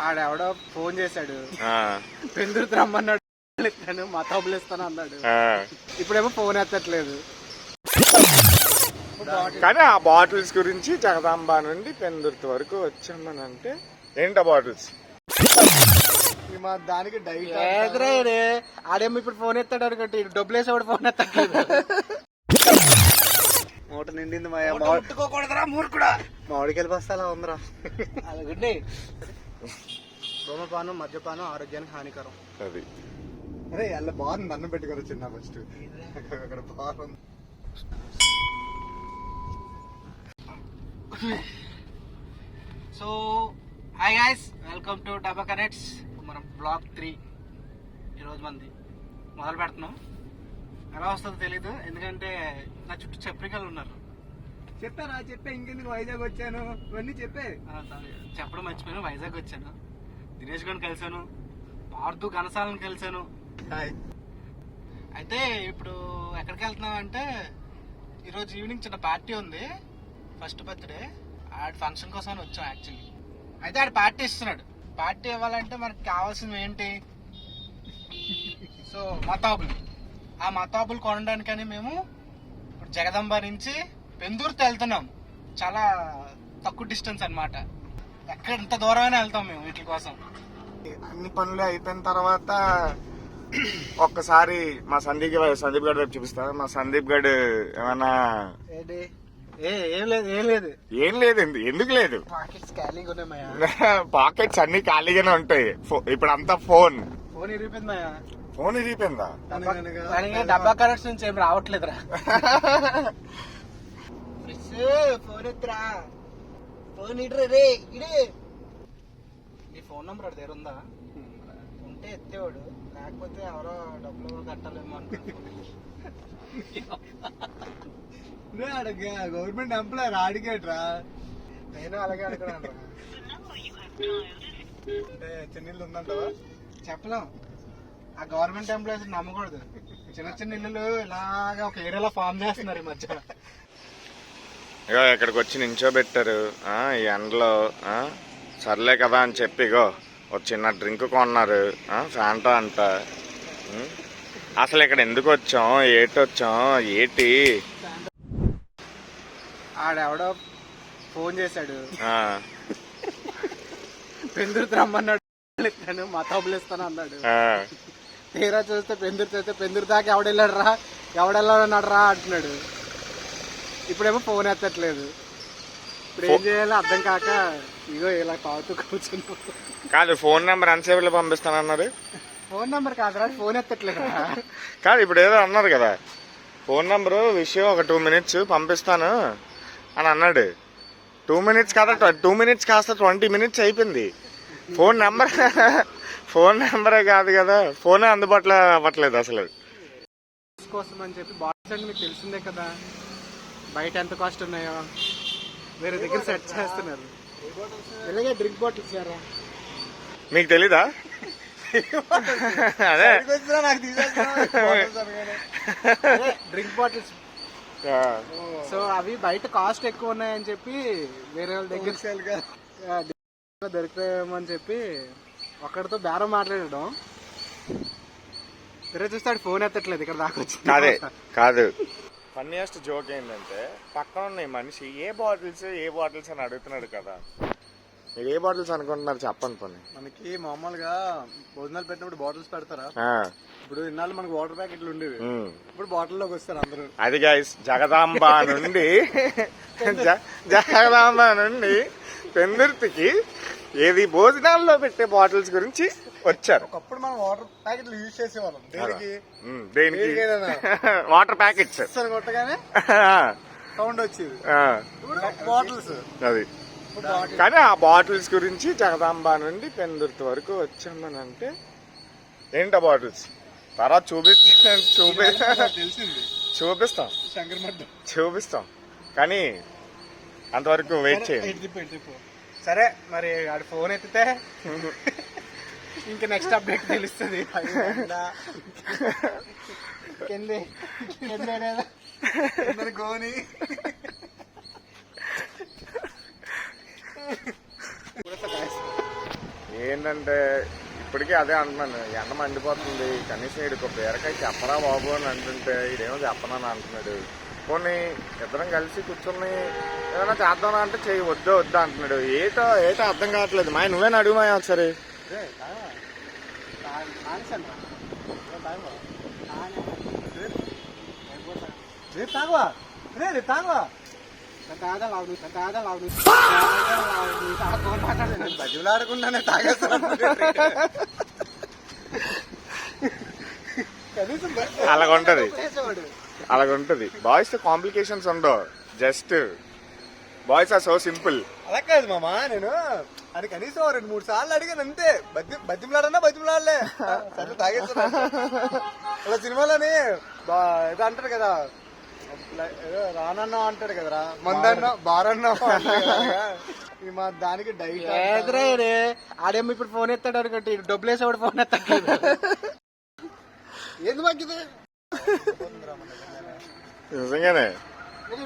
ఆడెవడో ఫోన్ చేశాడు, పెందుర్తి రమ్మన్నాడు, మా తోపులు ఇస్తాను అన్నాడు. ఇప్పుడేమో ఫోన్ ఎత్తట్లేదు. కానీ ఆ బాటిల్స్ గురించి జగదాంబ నుండి పెందుర్తి వరకు వచ్చామని అంటే ఏంటి ఆ బాటిల్స్? దానికి ఆడేమో ఇప్పుడు ఫోన్ ఎత్తాడు అనుకుంటే డబ్బులు వేసేవాడు ఫోన్ ఎత్తట్లేదు. మూట నిండింది ముట్టుకోకూడదురా మూర్ఖుడా. మామిడికాయలు బస్తాలా ఉందిరా. అలాగండి ధూమపానం మద్యపానం ఆరోగ్యానికి హానికరం. అది అరే అలా బాగుంది. అన్నం పెట్టుకోరు చిన్న ఫస్ట్ అక్కడ బాగుంది. So hi guys, welcome to డబ్బా కనెక్ట్స్. మనం బ్లాగ్ 3 ఈరోజు మంది మొదలు పెడుతున్నాం. ఎలా వస్తుందో తెలీదు, ఎందుకంటే నా చుట్టూ చప్రికలు ఉన్నారు. చెప్పారా? చెప్పే ఇంకెందుకు వైజాగ్ వచ్చాను ఇవన్నీ చెప్పే. చెప్పడం మర్చిపోయాను. వైజాగ్ వచ్చాను, దినేష్ గారిని కలిసాను, పార్దు ఘనసాలను కలిసాను. అయితే ఇప్పుడు ఎక్కడికి వెళ్తున్నాం అంటే, ఈరోజు ఈవినింగ్ చిన్న పార్టీ ఉంది, ఫస్ట్ బర్త్డే. ఆడి ఫంక్షన్ కోసం వచ్చాం యాక్చువల్లీ. అయితే ఆడు పార్టీ ఇస్తున్నాడు. పార్టీ ఇవ్వాలంటే మనకు కావాల్సింది ఏంటి? సో మతాబులు. ఆ మతాబులు కొనడానికని మేము ఇప్పుడు జగదంబ నుంచి పెందుర్తి వెళ్తున్నాం. చాలా తక్కువ డిస్టెన్స్ అన్నమాట. ఎక్కడ ఇంత దూరమైనా వెళ్తాం మేము వీటి కోసం. అన్ని పనులు అయిపోయిన తర్వాత ఒక్కసారి మా సందీప్ గడ్ వైపు చూపిస్తా. మా సందీప్ గడ్ ఏమన్నా ఏం లేదు ఎందుకు లేదు? పాకెట్స్ అన్ని ఖాళీగానే ఉంటాయి. ఇప్పుడు అంతా ఫోన్ ఇరిగిపోయిందా? డబ్బా కరెక్ట్స్ నుంచి ఏం రావట్లేదురా. ఫోన్ ఎత్తురా, ఫోన్ ఇడ్రే రే ఇడే. నీ ఫోన్ నంబర్ అడి దగ్గర ఉందా? ఉంటే ఎత్తేవాడు, లేకపోతే ఎవరో డబ్బులు కట్టాలేమో గవర్నమెంట్ ఎంప్లాయర్ అడిగేట్రా. నేను అలాగే అడగడాను. అంటే చిన్న ఉందంటావా? చెప్పలేం. ఆ గవర్నమెంట్ ఎంప్లాయీస్ నమ్మకూడదు. చిన్న చిన్న ఇల్లులు ఇలాగా ఒక ఏరియాలో ఫామ్ చేస్తున్నారు ఈ మధ్య. ఇగో ఇక్కడికి వచ్చి నించోబెట్టారు ఈ ఎండలో. సర్లే కదా అని చెప్పి ఇగో ఒక చిన్న డ్రింక్ కొన్నారు, ఫ్యాంటా అంట. అసలు ఇక్కడ ఎందుకు వచ్చాం, ఏటి ఆడెవడో ఫోన్ చేశాడు, పెందుర్తి రమ్మన్నాడు, మా తోపులు ఇస్తాను అన్నాడు. తీరా చూస్తే పెందుర్తి అయితే పెందుర్తి దాకా ఎవడెళ్ళాడు రా అంటున్నాడు. ఇప్పుడేమో ఫోన్ ఎత్తట్లేదు. ఇప్పుడు ఏం చేయాలో అర్థం కాక ఇగో ఇలా తాగుతూ కూర్చున్నాం. కాదు, ఫోన్ నెంబర్ ఎంతసేపులో పంపిస్తానన్నారు? ఫోన్ నెంబర్ కాదురా, ఫోన్ ఎత్తట్లేదు. కాదు, ఇప్పుడు ఏదో అన్నారు కదా, ఫోన్ నెంబరు విషయం ఒక 2 minutes పంపిస్తాను అని అన్నాడు. 2 minutes కాదా, 2 minutes కాస్త 20 minutes అయిపోయింది. ఫోన్ నెంబరే కాదు కదా, ఫోనే అందుబాటులో అవ్వట్లేదు అసలు. కోసం అని చెప్పి బాటిల్స్ అంటే మీకు తెలిసిందే కదా, బయట ఎంత కాస్ట్ ఉన్నాయో. వేరే దగ్గర సెట్ చేస్తున్నారు. ఇలాగే డ్రింక్ బాటిల్స్ లేరా మీకు తెలీదా? అదే డ్రింక్ బాటిల్స్. సో అవి బయట కాస్ట్ ఎక్కువ ఉన్నాయని చెప్పి వేరే వాళ్ళ దగ్గర దొరికాయేమని చెప్పి ఒక్కడితో బేరం మాట్లాడడం. వేరే చూస్తే ఫోన్ ఎత్తట్లేదు. ఇక్కడ దాకా వచ్చింది కాదు. ఫన్నీయెస్ట్ జోక్ ఏంటంటే, పక్కన ఉన్న మనిషి ఏ బాటిల్స్ అని అడుగుతున్నాడు కదా. మీరు ఏ బాటిల్స్ అనుకుంటున్నారు చెప్పండి. పని మనకి మామూలుగా భోజనాలు పెట్టినప్పుడు బాటిల్స్ పెడతారా? ఇప్పుడు ఇన్నాళ్ళు మనకు వాటర్ ప్యాకెట్లు ఉండేవి, ఇప్పుడు బాటిల్లోకి వస్తారు అందరూ. అది గైస్, జగదాంబ నుండి పెందుర్తికి ఏది భోజనాల్లో పెట్టే బాటిల్స్ గురించి వచ్చారు. ఒకప్పుడు మనం వాటర్ ప్యాకెట్లు యూజ్ చేసేవాళ్ళం. దేనికి? వాటర్ ప్యాకెట్స్ కొట్టగానే సౌండ్ వచ్చేది. బాటిల్స్ అది. కానీ ఆ బాటిల్స్ గురించి జగదాంబ నుండి పెందుర్తి వరకు వచ్చామని అంటే ఏంటి ఆ బాటిల్స్? తర్వాత చూపిస్తాం కానీ అంతవరకు వెయిట్ చేయండి. సరే, మరి ఆడు ఫోన్ ఎత్తితే ఇంకా నెక్స్ట్ అప్డేట్ తెలుస్తుంది. గోని ఏంటంటే ఇప్పటికీ అదే అంటున్నాను, ఎండ మండిపోతుంది, కనీసం వీడికి ఒక బీరకాయ చెప్పరా బాబు అని అంటుంటే ఇదేమో చెప్పనని అంటున్నాడు. పోనీ ఇద్దరం కలిసి కూర్చొని ఏదైనా చేద్దాం అంటే చెయ్యి, వద్దు అంటున్నాడు. ఏటో అర్థం కావట్లేదు. మా నువ్వేనా అడుగు మా ఒకసారి. బజులాడకుండానే తాగేస్తాను. అలాగుంటది. బాయ్స్ తో కాంప్లికేషన్స్ ఉండవు, just boys are so simple. అలా కాదు మామా, నేను అని కనీసం 2-3 సార్లు అడిగాను అంతే. బతిమలాడలే సరే తాగేస్తున్నా. అలా సినిమాలోని ఏదో అంటారు కదా, ఏదో రానన్నా అంటాడు కదరా, మందన్నా బారన్నా మా దానికి డైట్. ఆడేమో ఇప్పుడు ఫోన్ ఎత్తాడు అనుకోండి, డబ్బులు వేసేవాడు ఫోన్ ఎత్తాడు. ఏంది మాకిది నిజంగానే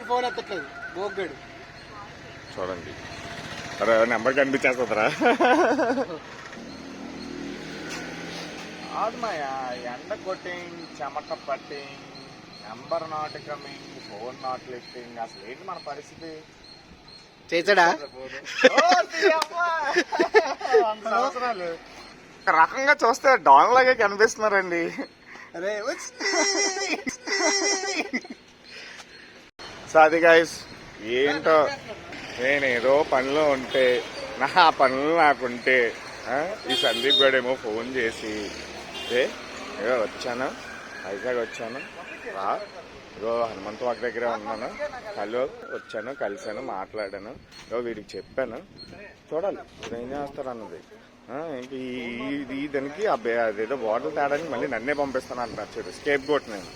ఫోన్ ఎత్తట్లేదు బోగ్గాడు. చూడండి, అరే నెంబర్ కనిపించేస్తుందిరా. ఆత్మయా ఎండ కొట్టింగ్, చెమట putting, number not coming, phone not lifting. అసలు ఏంటి మన పరిస్థితి? చేసాడా సంవత్సరాలు ఒక రకంగా చూస్తే డాన్ లాగే కనిపిస్తున్నారండి. అరే సో అది గైస్, ఏంటో నేను ఏదో పనిలో ఉంటే, నా పనులు నాకుంటే ఈ సందీప్ గడేమో ఫోన్ చేసి ఏదో వచ్చాను, వైజాగ్ వచ్చాను, ఇగో హనుమంతు వాక్ దగ్గర ఉన్నాను, వచ్చాను, కలిశాను, మాట్లాడాను, ఇగో వీడికి చెప్పాను, చూడాలి ఇప్పుడు ఏం చేస్తారు అన్నది. ఈ దానికి అదేదో బాటిల్ తేడానికి మళ్ళీ నన్నే పంపిస్తాను అంటారు. చూడు స్కేప్ గోట్ నేను.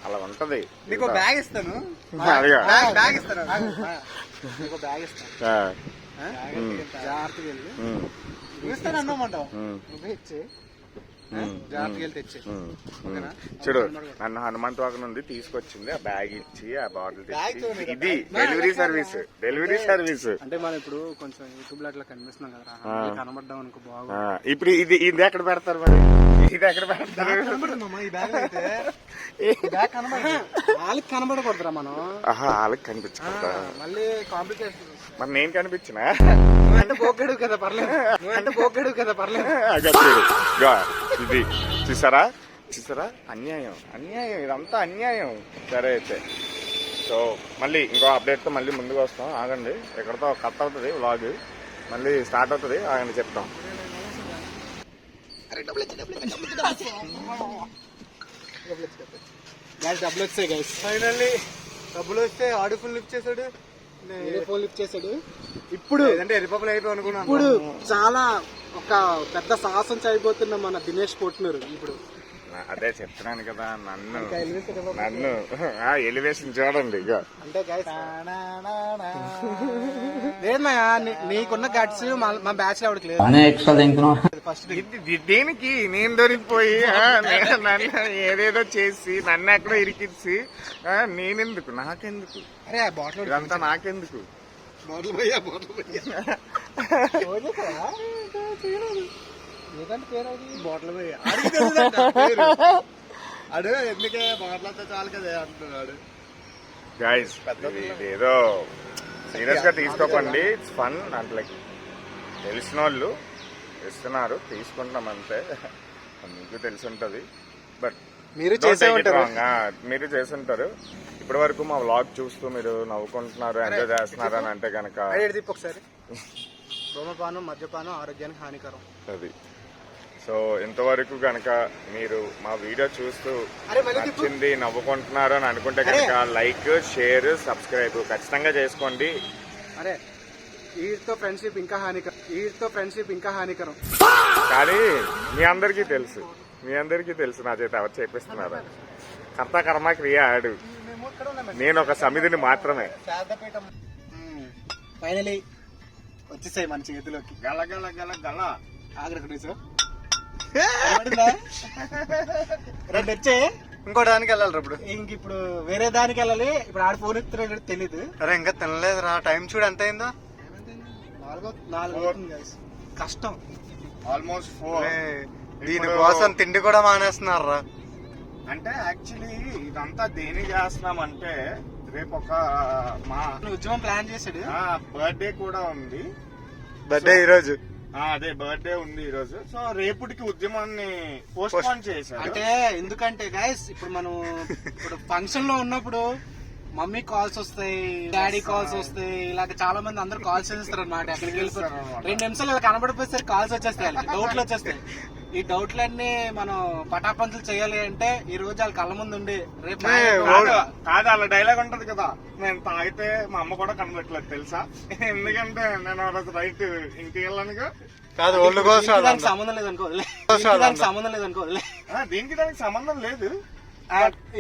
అలా ఉంటది. నీకు బ్యాగ్ ఇస్తాను, బ్యాగ్ ఇస్తాను, బ్యాగ్ ఇస్తాను, జాగ్రత్తగా వెళ్ళి ఇస్తాను అన్నమాటావు, నువ్వే ఇచ్చే జాగ్రత్తగా వెళ్ళి తెచ్చే. చూడు నన్ను హనుమంత్ వాక్ నుండి తీసుకొచ్చింది, ఆ బ్యాగ్ ఇచ్చి ఆ బాటిల్ తెచ్చి. ఇది డెలివరీ సర్వీస్. అంటే మనం ఇప్పుడు కొంచెం యూట్యూబ్ లో అట్లా కనిపిస్తున్నాం కదా, కనబడ్డాం అనుకో బాగా. ఇప్పుడు ఇది ఎక్కడ పెడతారు మరి? ఇది ఎక్కడ పెడతారు? ఈ బ్యాగ్ అయితే వాళ్ళకి కనబడకూడదురా మనం. వాళ్ళకి కనిపించకూడదా? మళ్ళీ కాంప్లికేషన్. మరి నేను కనిపించినా అంటే పోగడు కదా పర్లేదు, అంటే పోగడు కదా పర్లేదు. ఇది చూసారా అన్యాయం, ఇదంతా అన్యాయం. సరే అయితే, సో మళ్ళీ ఇంకో అప్డేట్ తో మళ్ళీ ముందుకు వస్తాం. ఆగండి, ఎక్కడితో కట్ అవుతుంది వ్లాగ్, మళ్ళీ స్టార్ట్ అవుతుంది. ఆగండి చెప్తాం. డబ్బులు వచ్చాయి గైస్, ఫైనల్లీ డబ్బులు వస్తే ఆడు ఫుల్ లిఫ్ట్ చేశాడు, ఫోన్ లిఫ్ట్ చేశాడు. ఇప్పుడు అంటే రిపబ్లిక్ అయిపోయి అనుకున్నాను. ఇప్పుడు చాలా ఒక పెద్ద సాహసం చేయబోతున్న మన దినేష్ పోట్నూరు. ఇప్పుడు అదే చెప్తున్నాను కదా, నన్ను ఎలివేషన్ చూడండి. ఇక అంటే లేదమ్మా, నీకున్న గట్స్ మా బ్యాచ్ లో ఎవరికి లేదు. ఫస్ట్ దేనికి నేను దొరికిపోయి నన్ను ఏదేదో చేసి నన్ను ఎక్కడో ఇరికిచ్చి నేనెందుకు, నాకెందుకు? అరే ఆ బాటిల్ ఇదంతా నాకెందుకు? బాటిల్ పోయా ఏదంటే పేరు బాటిల్ పోయా అడు, ఎందుకే బాటిల్ చాలు కదా అంటున్నాడు. గైస్ ఏదో సీరియస్ గా తీసుకోకండి, ఇట్స్ ఫన్. అంటే లైక్ తెలిసిన వాళ్ళు ఇస్తున్నారు, తీసుకుంటాం అంతే. మీకు తెలిసి ఉంటది, బట్ మీరు చేసి ఉంటారు. ఇప్పటి వరకు మా వ్లాగ్ చూస్తూ మీరు నవ్వుకుంటున్నారు, ఎంజాయ్ చేస్తున్నారు అని అంటే కనుక ఒకసారి ధూమపానం మద్యపానం ఆరోగ్యానికి హానికరం. అది సో ఇంతవరకు కనుక మీరు మా వీడియో చూస్తూ నచ్చింది, నవ్వుకుంటున్నారు అని అనుకుంటే కనుక లైక్, షేర్, సబ్స్క్రైబ్ ఖచ్చితంగా చేసుకోండి. అరే వీటితో ఫ్రెండ్షిప్ ఇంకా హానికరం. కానీ మీ అందరికీ తెలుసు నా చేత ఎవరు చేపిస్తున్నారు. కర్త కర్మ క్రియ ఆడు, నేను ఒక సమిధిని మాత్రమే. ఫైనలీ వచ్చేసాయి మన చేతిలోకి. గల గల గల గల ఆగ్రహ రెండు వచ్చాయి. ఇంకో దానికి వెళ్ళాలి ఇప్పుడు. ఇప్పుడు వేరే దానికి వెళ్ళాలి. ఇప్పుడు ఆడ ఫోన్ ఎత్తున్నాడు తెలీదు. అరే ఇంకా తినలేదురా, టైం చూడు ఎంత అయిందో. 4 కష్టం. ఆల్మోస్ట్ 4. దీనికోసం తిండి కూడా మానేస్తున్నారా? అంటే యాక్చువల్లీ ఇదంతా దేనికి చేస్తున్నామంటే రేపు ఒక మా ఉద్యమం ప్లాన్ చేశాడు. బర్త్డే కూడా ఉంది. బర్త్డే ఈ రోజు. అదే బర్త్డే ఉంది ఈ రోజు. సో రేపటికి ఉద్యమాన్ని పోస్ట్ పోన్ చేశారు. అంటే ఎందుకంటే గైస్ ఇప్పుడు మనం ఇప్పుడు ఫంక్షన్ లో ఉన్నప్పుడు మమ్మీ కాల్స్ వస్తాయి, డాడీ కాల్స్ వస్తాయి, ఇలాగ చాలా మంది అందరు కాల్స్ చేస్తారు అనమాట. అక్కడికి వెళ్ళిపోయి 2 నిమిషాలు ఇలా కనబడిపోయేసరికి కాల్స్ వచ్చేస్తాయి, డౌట్లు వచ్చేస్తాయి. ఈ డౌట్లన్నీ మనం పటాపంచులు చేయాలి అంటే ఈ రోజు వాళ్ళ కళ్ళ ముందు ఉండి రేపు కాదు అలా డైలాగ్ ఉంటది కదా, నేను తాగితే మా అమ్మ కూడా కనబెట్టలేదు తెలుసా, ఎందుకంటే నేను ఆ రోజు రైట్ ఇంటికి వెళ్ళానుగా. కాదు ఒళ్ళు కోసం దానికి సంబంధం లేదనుకో, దానికి సంబంధం లేదనుకో. దీనికి దానికి సంబంధం లేదు.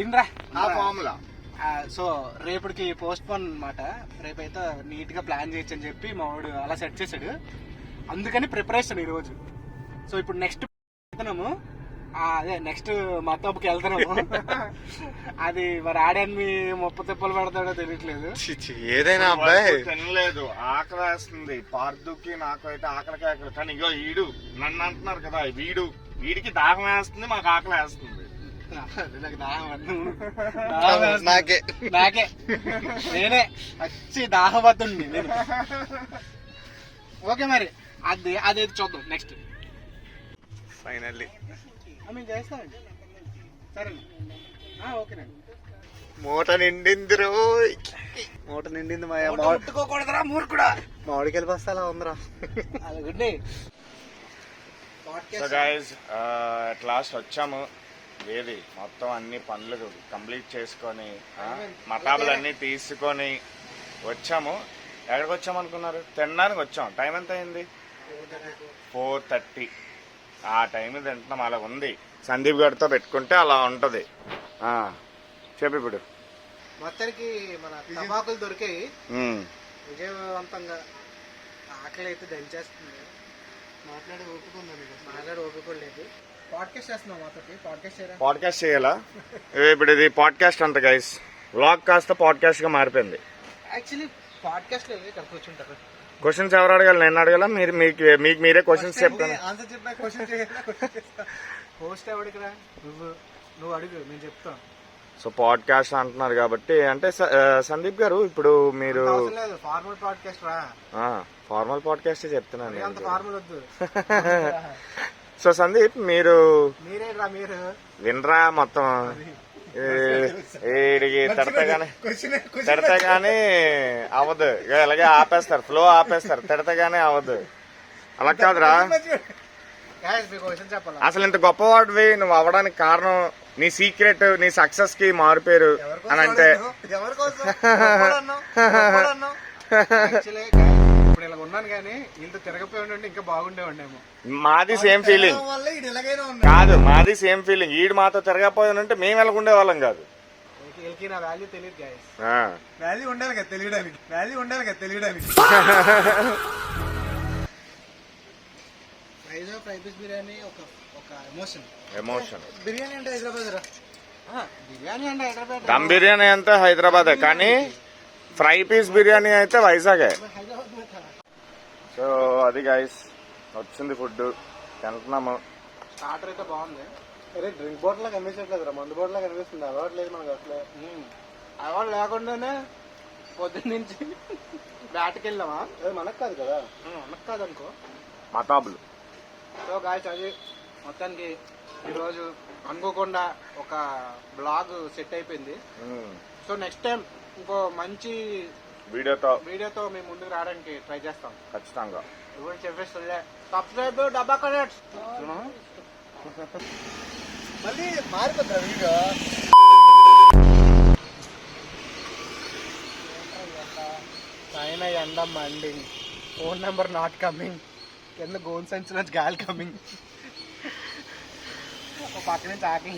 ఇంద్రా ఆ ఫార్ములా. సో రేపటికి పోస్ట్ పోన్ అనమాట. రేపైతే నీట్ గా ప్లాన్ చేయొచ్చు అని చెప్పి మా వాడు అలా సెట్ చేశాడు. అందుకని ప్రిపరేషన్ ఈ రోజు. సో ఇప్పుడు నెక్స్ట్ వెళ్తున్నాము, అదే నెక్స్ట్ మత్తోపుకి వెళ్తున్నాము. అది మరి ఆడాన్ని 30 తిప్పలు పెడతాడో తెలియట్లేదు. ఏదైనా అబ్బాయి తినలేదు, ఆకలి వేస్తుంది. పార్దుకి నాకు అయితే ఆకలికి ఆకలి. కానీ ఇగో ఈడు నన్ను అంటున్నారు కదా, వీడికి దాహం వేస్తుంది, మాకు ఆకలి వేస్తుంది. నాకు నాకే నేనే వచ్చి దాహవద్దుండి నేను. ఓకే మరి అది చూద్దాం నెక్స్ట్. ఫైనల్లీ మేము చేస్తామండి. సరే ఓకేనండి. మూట నిండింది మూట నిండింది. ముట్టుకోకూడదురా మూర్ఖుడా. మామిడికాయలు బస్తాలా ఉందిరా. అదొకటి సో గైస్ అట్ లాస్ట్ వచ్చాము. ఏది మొత్తం అన్ని పనులు కంప్లీట్ చేసుకొని మతాబులన్నీ తీసుకొని వచ్చాము. ఎక్కడికి వచ్చాము అనుకున్నారు? తినడానికి వచ్చాం. టైం ఎంత అయింది? 4:30. ఆ టైం తింటున్నాం. అలా ఉంది. సందీప్ గారితో పెట్టుకుంటే అలా ఉంటది. చెప్పు ఇప్పుడు. మొత్తానికి మన టమాకులు దొరికాయి విజయవంతంగా. ఆకలి అయితే దంచేస్తుంది. మాట్లాడే ఓపిక లేదు. పాడ్కాస్ట్ చేస్తున్నాం. పాడ్కాస్ట్ చేయాలా? ఇప్పుడు ఇది పాడ్కాస్ట్ అంట గైస్. వ్లాగ్ కాస్త పాడ్కాస్ట్ గా మారిపోయింది. యాక్చువల్లీ పాడ్కాస్ట్ లో ఇక్కడ కూర్చుంటారు. క్వశ్చన్స్ ఎవరు అడగాలి? నేను అడగాల? మీకు మీరే క్వశ్చన్స్ చెప్తాను. ఆన్సర్ చెప్పా క్వశ్చన్ హోస్ట్ ఎవడికిరా? నువ్వు అడుగు, నేను చెప్తాను. సో పాడ్కాస్ట్ అంటున్నారు కాబట్టి అంటే సందీప్ గారు ఇప్పుడు మీరు ఫార్మల్ పాడ్కాస్ట్ రా. ఫార్మల్ పాడ్కాస్ట్ చెప్తున్నాను. అంత ఫార్మల్ వద్దు. సో సందీప్ మీరు వినరా మొత్తం వీడికి తిడతే గానీ అవ్వదు. ఇలాగే ఆపేస్తారు, ఫ్లో ఆపేస్తారు. తిడతే గానీ అవ్వదు. అలా కాదురా. అసలు ఇంత గొప్పవాడివి నువ్వు అవ్వడానికి కారణం నీ సీక్రెట్, నీ సక్సెస్ కి మారిపోయారు అని అంటే ఇప్పుడు ఇలా ఉన్నాను కానీ ఇంత తిరగపోయి ఉంటే ఇంకా బాగుండేవాడేమో. మాది సేమ్ ఫీలింగ్ కాదు, మాది సేమ్ ఫీలింగ్. ఈడు మాతో తిరగపోయి ఉంటే మేము ఎలాగుండే వాళ్ళం కాదు. నా వాల్యూ తెలియదు గైస్. వాల్యూ ఉండాలి కదా తెలియడానికి. వైజాగ్ ఫ్రై పీస్ బిర్యానీ ఒక ఎమోషన్. బిర్యానీ అంటే హైదరాబాద్ రా. బిర్యానీ అంటే హైదరాబాద్. దమ్ బిర్యానీ అంటే హైదరాబాదే, కానీ ఫ్రై పీస్ బిర్యానీ అయితే వైజాగే. సో అది గైస్ వచ్చింది ఫుడ్, తింటున్నాము. స్టార్టర్ అయితే బాగుంది. అరే డ్రింక్ బాటిల్ లా కనిపించట్లేదు, మందు బాటిల్ లా కనిపిస్తుంది. అలవాటు లేదు మనకు అసలే. అలవాటు లేకుండానే పొద్దున్న నుంచి బ్యాట్కి వెళ్ళామా? అది మనకు కాదు కదా. మనకు కాదనుకో, మతాబులు. సో గాయస్ అది మొత్తానికి ఈరోజు అనుకోకుండా ఒక బ్లాగ్ సెట్ అయిపోయింది. సో నెక్స్ట్ టైం ఇంకో మంచి వీడియోతో మేము ముందుకు రావడానికి ట్రై చేస్తాం ఖచ్చితంగా. చెప్పేస్తుండే సబ్స్క్రైబ్ డబ్బా కనెక్ట్స్. మళ్ళీ మారిపోతారు వీడియో. పైన ఎండ మండి, ఫోన్ నెంబర్ నాట్ కమింగ్, కింద గోన్ సంచి నుంచి గాలి కమింగ్, పక్క నుంచి ఆకలి